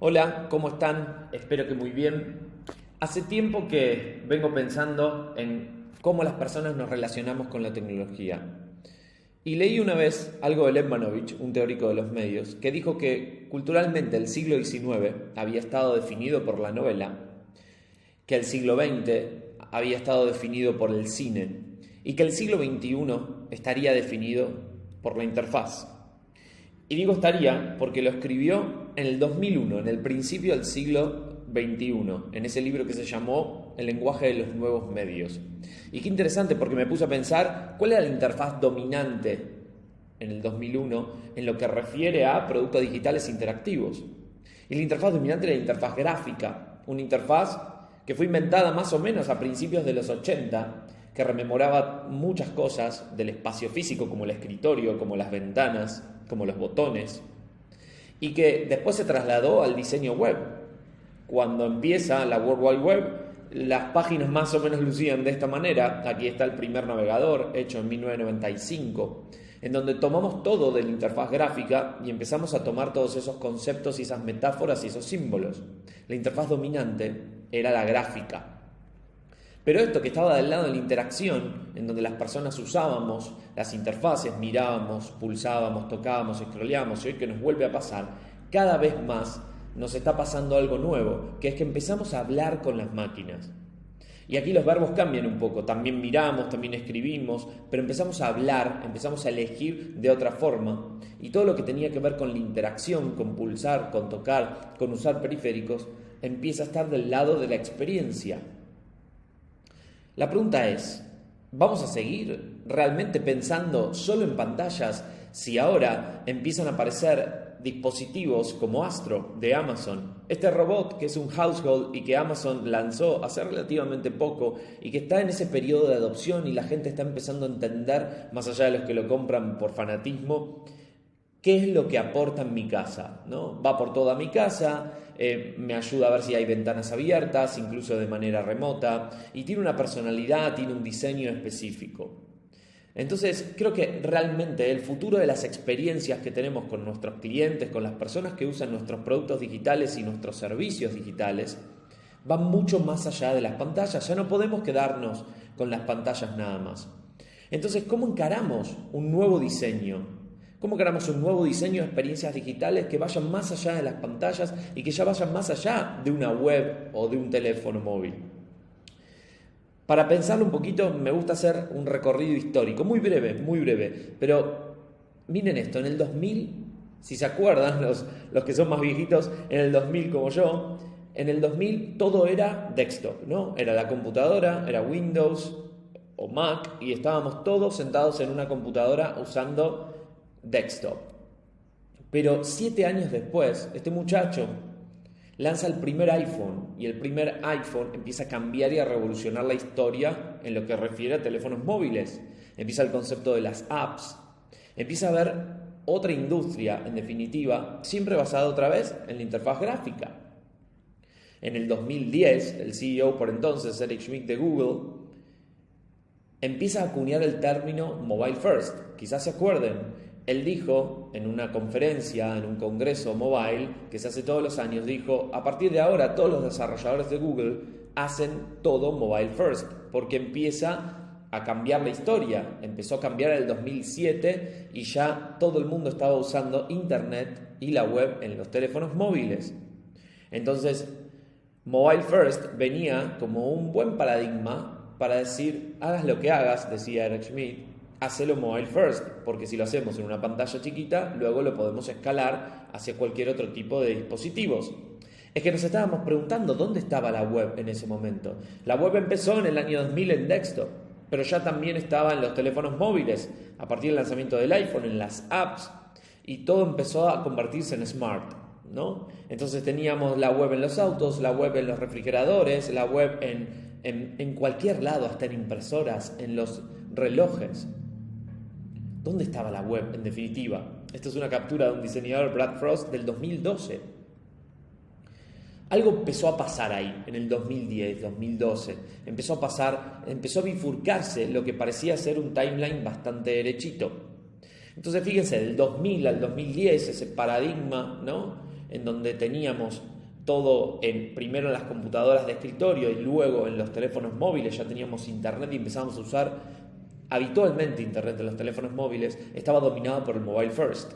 Hola, ¿cómo están? Espero que muy bien. Hace tiempo que vengo pensando en cómo las personas nos relacionamos con la tecnología. Y leí una vez algo de Lev Manovich, un teórico de los medios, que dijo que culturalmente el siglo XIX había estado definido por la novela, que el siglo XX había estado definido por el cine y que el siglo XXI estaría definido por la interfaz. Y digo estaría porque lo escribió en el 2001, en el principio del siglo XXI, en ese libro que se llamó El lenguaje de los nuevos medios. Y qué interesante porque me puse a pensar cuál era la interfaz dominante en el 2001 en lo que refiere a productos digitales interactivos. Y la interfaz dominante era la interfaz gráfica, una interfaz que fue inventada más o menos a principios de los 80, que rememoraba muchas cosas del espacio físico, como el escritorio, como las ventanas, como los botones, y que después se trasladó al diseño web. Cuando empieza la World Wide Web, las páginas más o menos lucían de esta manera. Aquí está el primer navegador, hecho en 1995, en donde tomamos todo de la interfaz gráfica y empezamos a tomar todos esos conceptos y esas metáforas y esos símbolos. La interfaz dominante era la gráfica. Pero esto que estaba del lado de la interacción, en donde las personas usábamos las interfaces, mirábamos, pulsábamos, tocábamos, scrolleábamos, y hoy que nos vuelve a pasar, cada vez más nos está pasando algo nuevo, que es que empezamos a hablar con las máquinas. Y aquí los verbos cambian un poco, también miramos, también escribimos, pero empezamos a hablar, empezamos a elegir de otra forma. Y todo lo que tenía que ver con la interacción, con pulsar, con tocar, con usar periféricos, empieza a estar del lado de la experiencia. La pregunta es, ¿vamos a seguir realmente pensando solo en pantallas si ahora empiezan a aparecer dispositivos como Astro de Amazon? Este robot que es un household y que Amazon lanzó hace relativamente poco y que está en ese periodo de adopción y la gente está empezando a entender, más allá de los que lo compran por fanatismo, qué es lo que aporta en mi casa, ¿no? Va por toda mi casa, me ayuda a ver si hay ventanas abiertas, incluso de manera remota, y tiene una personalidad, tiene un diseño específico. Entonces, creo que realmente el futuro de las experiencias que tenemos con nuestros clientes, con las personas que usan nuestros productos digitales y nuestros servicios digitales, va mucho más allá de las pantallas. Ya no podemos quedarnos con las pantallas nada más. Entonces, ¿cómo encaramos un nuevo diseño? ¿Cómo creamos un nuevo diseño de experiencias digitales que vayan más allá de las pantallas y que ya vayan más allá de una web o de un teléfono móvil? Para pensarlo un poquito, me gusta hacer un recorrido histórico, muy breve, pero miren esto, en el 2000, si se acuerdan, los que son más viejitos, en el 2000 como yo, en el 2000 todo era desktop, ¿no? Era la computadora, era Windows o Mac y estábamos todos sentados en una computadora usando desktop. Pero 7 años después, este muchacho lanza el primer iPhone y el primer iPhone empieza a cambiar y a revolucionar la historia en lo que refiere a teléfonos móviles. Empieza el concepto de las apps, empieza a haber otra industria, en definitiva, siempre basada otra vez en la interfaz gráfica. En el 2010, el CEO por entonces, Eric Schmidt de Google, empieza a acuñar el término mobile first. Quizás se acuerden, él dijo en una conferencia, en un congreso mobile, que se hace todos los años, dijo, a partir de ahora todos los desarrolladores de Google hacen todo mobile first, porque empieza a cambiar la historia. Empezó a cambiar en el 2007 y ya todo el mundo estaba usando Internet y la web en los teléfonos móviles. Entonces, mobile first venía como un buen paradigma para decir, hagas lo que hagas, decía Eric Schmidt, hacelo mobile first, porque si lo hacemos en una pantalla chiquita, luego lo podemos escalar hacia cualquier otro tipo de dispositivos. Es que nos estábamos preguntando dónde estaba la web en ese momento. La web empezó en el año 2000 en desktop, pero ya también estaba en los teléfonos móviles, a partir del lanzamiento del iPhone, en las apps, y todo empezó a convertirse en smart, ¿no? Entonces teníamos la web en los autos, la web en los refrigeradores, la web en cualquier lado, hasta en impresoras, en los relojes. ¿Dónde estaba la web, en definitiva? Esto es una captura de un diseñador, Brad Frost, del 2012. Algo empezó a pasar ahí, en el 2010, 2012. Empezó a pasar, empezó a bifurcarse lo que parecía ser un timeline bastante derechito. Entonces, fíjense, del 2000 al 2010, ese paradigma, ¿no? en donde teníamos todo primero en las computadoras de escritorio y luego en los teléfonos móviles, ya teníamos internet y empezamos a usar habitualmente internet en los teléfonos móviles, estaba dominado por el mobile first.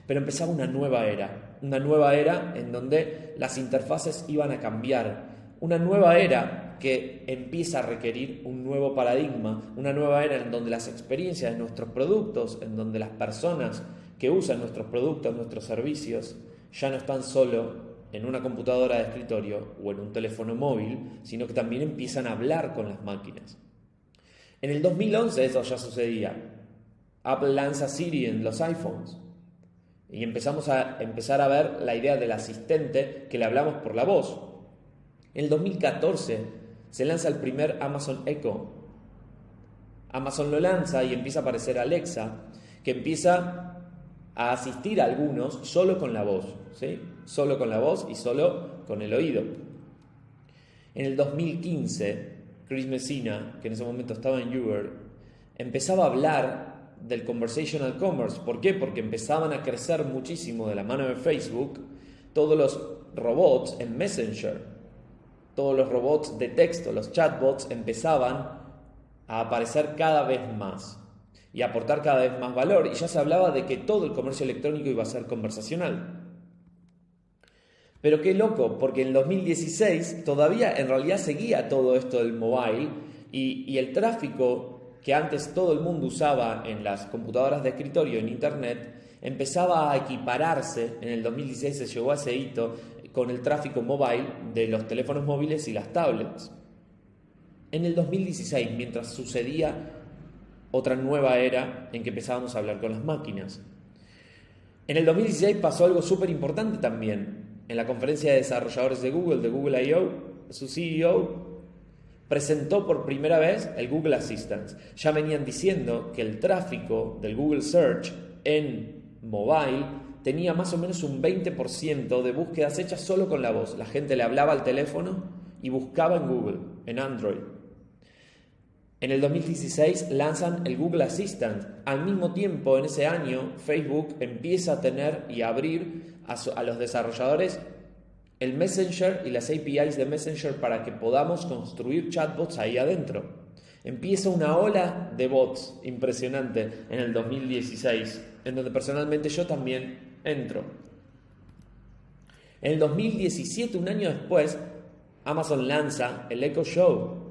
Pero empezaba una nueva era en donde las interfaces iban a cambiar, una nueva era que empieza a requerir un nuevo paradigma, una nueva era en donde las experiencias de nuestros productos, en donde las personas que usan nuestros productos, nuestros servicios, ya no están solo en una computadora de escritorio o en un teléfono móvil, sino que también empiezan a hablar con las máquinas. En el 2011 eso ya sucedía. Apple lanza Siri en los iPhones y empezamos a ver la idea del asistente que le hablamos por la voz. En el 2014 se lanza el primer Amazon Echo. Amazon lo lanza y empieza a aparecer Alexa, que empieza a asistir a algunos solo con la voz, ¿sí? Solo con la voz y solo con el oído. En el 2015, Chris Messina, que en ese momento estaba en Uber, empezaba a hablar del conversational commerce. ¿Por qué? Porque empezaban a crecer muchísimo de la mano de Facebook todos los robots en Messenger. Todos los robots de texto, los chatbots, empezaban a aparecer cada vez más y a aportar cada vez más valor. Y ya se hablaba de que todo el comercio electrónico iba a ser conversacional. Pero qué loco, porque en 2016 todavía en realidad seguía todo esto del mobile y el tráfico que antes todo el mundo usaba en las computadoras de escritorio, en internet, empezaba a equipararse. En el 2016 se llegó a ese hito con el tráfico mobile de los teléfonos móviles y las tablets. En el 2016, mientras sucedía otra nueva era en que empezábamos a hablar con las máquinas. En el 2016 pasó algo súper importante también. En la conferencia de desarrolladores de Google I.O., su CEO presentó por primera vez el Google Assistant. Ya venían diciendo que el tráfico del Google Search en mobile tenía más o menos un 20% de búsquedas hechas solo con la voz. La gente le hablaba al teléfono y buscaba en Google, en Android. En el 2016 lanzan el Google Assistant. Al mismo tiempo, en ese año, Facebook empieza a tener y a abrir a los desarrolladores el Messenger y las APIs de Messenger para que podamos construir chatbots ahí adentro. Empieza una ola de bots impresionante en el 2016, en donde personalmente yo también entro. En el 2017, un año después, Amazon lanza el Echo Show,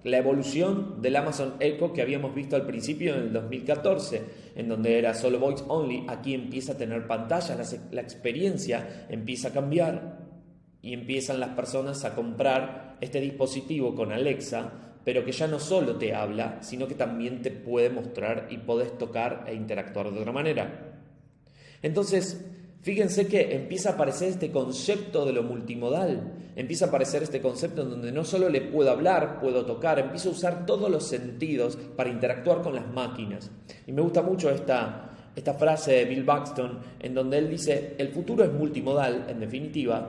la evolución del Amazon Echo que habíamos visto al principio en el 2014, en donde era solo voice only. Aquí empieza a tener pantalla, la experiencia empieza a cambiar y empiezan las personas a comprar este dispositivo con Alexa, pero que ya no solo te habla, sino que también te puede mostrar y podés tocar e interactuar de otra manera. Entonces, fíjense que empieza a aparecer este concepto de lo multimodal, empieza a aparecer este concepto en donde no solo le puedo hablar, puedo tocar, empiezo a usar todos los sentidos para interactuar con las máquinas. Y me gusta mucho esta frase de Bill Buxton, en donde él dice, el futuro es multimodal, en definitiva,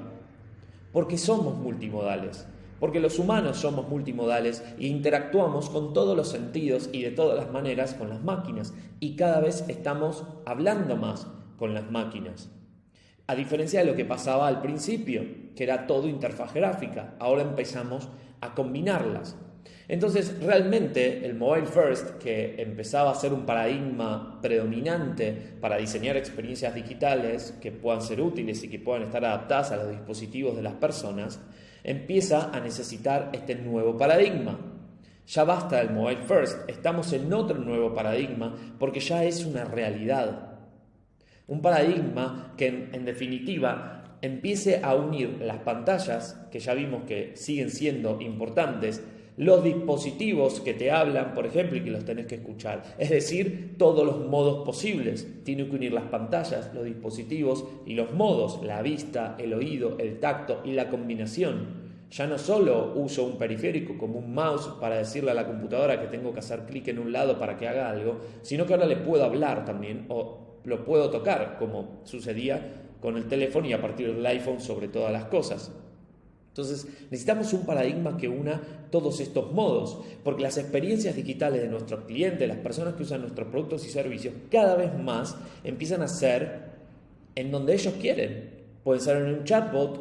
porque somos multimodales. Porque los humanos somos multimodales e interactuamos con todos los sentidos y de todas las maneras con las máquinas. Y cada vez estamos hablando más con las máquinas. A diferencia de lo que pasaba al principio, que era todo interfaz gráfica. Ahora empezamos a combinarlas. Entonces, realmente, el mobile first, que empezaba a ser un paradigma predominante para diseñar experiencias digitales que puedan ser útiles y que puedan estar adaptadas a los dispositivos de las personas, empieza a necesitar este nuevo paradigma. Ya basta del mobile first, estamos en otro nuevo paradigma porque ya es una realidad. Un paradigma que en definitiva empiece a unir las pantallas, que ya vimos que siguen siendo importantes, los dispositivos que te hablan, por ejemplo, y que los tenés que escuchar. Es decir, todos los modos posibles. Tiene que unir las pantallas, los dispositivos y los modos, la vista, el oído, el tacto y la combinación. Ya no solo uso un periférico como un mouse para decirle a la computadora que tengo que hacer clic en un lado para que haga algo, sino que ahora le puedo hablar también o lo puedo tocar, como sucedía con el teléfono y a partir del iPhone sobre todas las cosas. Entonces, necesitamos un paradigma que una todos estos modos, porque las experiencias digitales de nuestros clientes, las personas que usan nuestros productos y servicios, cada vez más empiezan a ser en donde ellos quieren. pueden ser en un chatbot.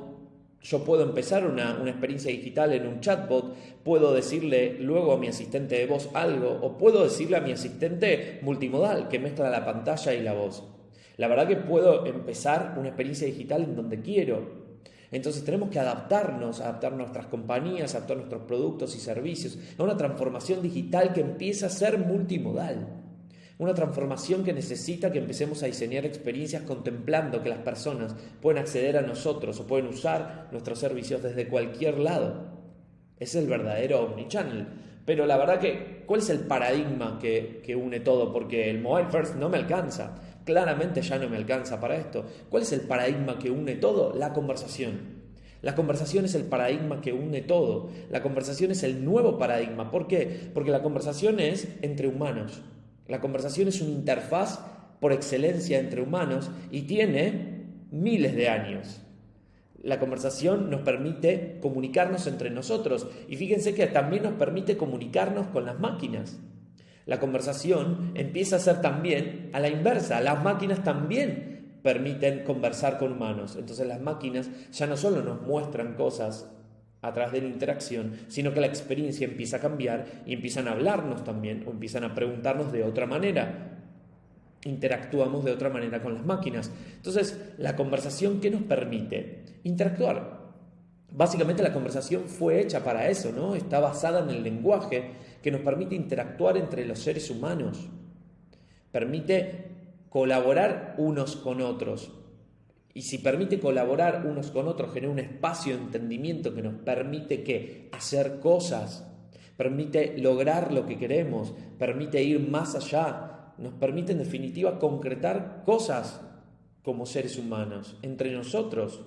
Yo puedo empezar una experiencia digital en un chatbot, puedo decirle luego a mi asistente de voz algo, o puedo decirle a mi asistente multimodal que mezcla la pantalla y la voz. La verdad que puedo empezar una experiencia digital en donde quiero. Entonces tenemos que adaptar nuestras compañías, adaptar nuestros productos y servicios a una transformación digital que empieza a ser multimodal. Una transformación que necesita que empecemos a diseñar experiencias contemplando que las personas pueden acceder a nosotros o pueden usar nuestros servicios desde cualquier lado. Ese es el verdadero omnichannel. Pero la verdad que, ¿cuál es el paradigma que une todo? Porque el mobile first no me alcanza. Claramente ya no me alcanza para esto. ¿Cuál es el paradigma que une todo? La conversación. La conversación es el paradigma que une todo. La conversación es el nuevo paradigma. ¿Por qué? Porque la conversación es entre humanos. La conversación es una interfaz por excelencia entre humanos y tiene miles de años. La conversación nos permite comunicarnos entre nosotros y fíjense que también nos permite comunicarnos con las máquinas. La conversación empieza a ser también a la inversa. Las máquinas también permiten conversar con humanos. Entonces las máquinas ya no solo nos muestran cosas a través de la interacción, sino que la experiencia empieza a cambiar y empiezan a hablarnos también o empiezan a preguntarnos de otra manera. Interactuamos de otra manera con las máquinas. Entonces, la conversación, ¿qué nos permite? Interactuar. Básicamente la conversación fue hecha para eso, ¿no? Está basada en el lenguaje que nos permite interactuar entre los seres humanos. Permite colaborar unos con otros. Y si permite colaborar unos con otros, genera un espacio de entendimiento que nos permite ¿qué? Hacer cosas, permite lograr lo que queremos, permite ir más allá, nos permite en definitiva concretar cosas como seres humanos, entre nosotros.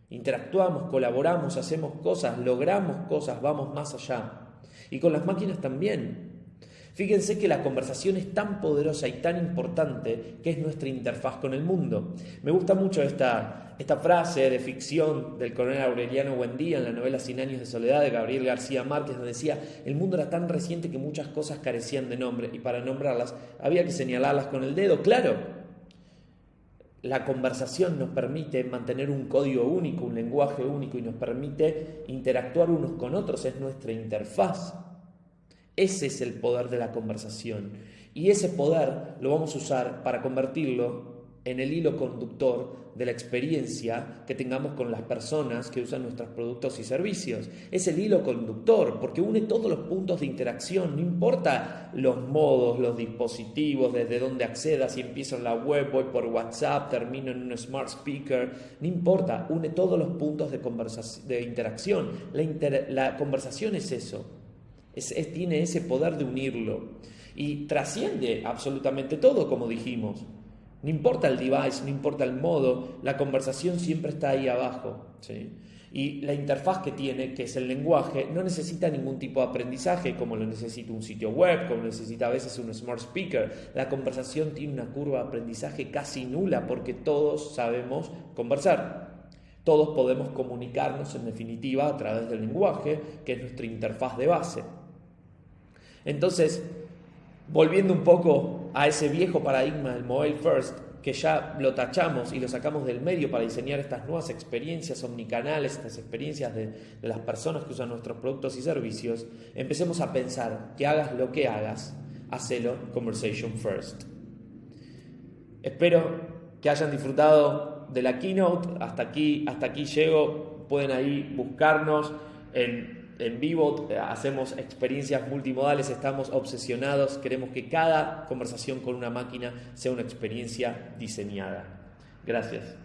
Interactuamos, colaboramos, hacemos cosas, logramos cosas, vamos más allá. Y con las máquinas también. Fíjense que la conversación es tan poderosa y tan importante que es nuestra interfaz con el mundo. Me gusta mucho esta frase de ficción del coronel Aureliano Buendía en la novela 100 años de soledad de Gabriel García Márquez, donde decía: el mundo era tan reciente que muchas cosas carecían de nombre y para nombrarlas había que señalarlas con el dedo. Claro, la conversación nos permite mantener un código único, un lenguaje único y nos permite interactuar unos con otros, es nuestra interfaz. Ese es el poder de la conversación y ese poder lo vamos a usar para convertirlo en el hilo conductor de la experiencia que tengamos con las personas que usan nuestros productos y servicios. Es el hilo conductor porque une todos los puntos de interacción, no importa los modos, los dispositivos, desde donde accedas, si empiezo en la web, voy por WhatsApp, termino en un smart speaker, no importa, une todos los puntos de interacción. La conversación es eso. Tiene ese poder de unirlo y trasciende absolutamente todo, como dijimos. No importa el device, no importa el modo, la conversación siempre está ahí abajo, ¿sí? Y la interfaz que tiene, que es el lenguaje, no necesita ningún tipo de aprendizaje como lo necesita un sitio web, como lo necesita a veces un smart speaker. La conversación tiene una curva de aprendizaje casi nula porque todos sabemos conversar. Todos podemos comunicarnos en definitiva a través del lenguaje, que es nuestra interfaz de base. Entonces, volviendo un poco a ese viejo paradigma del mobile first, que ya lo tachamos y lo sacamos del medio para diseñar estas nuevas experiencias omnicanales, estas experiencias de las personas que usan nuestros productos y servicios, empecemos a pensar que hagas lo que hagas, hacelo conversation first. Espero que hayan disfrutado de la keynote. Hasta aquí llego. Pueden ahí buscarnos en vivo, hacemos experiencias multimodales, estamos obsesionados, queremos que cada conversación con una máquina sea una experiencia diseñada. Gracias.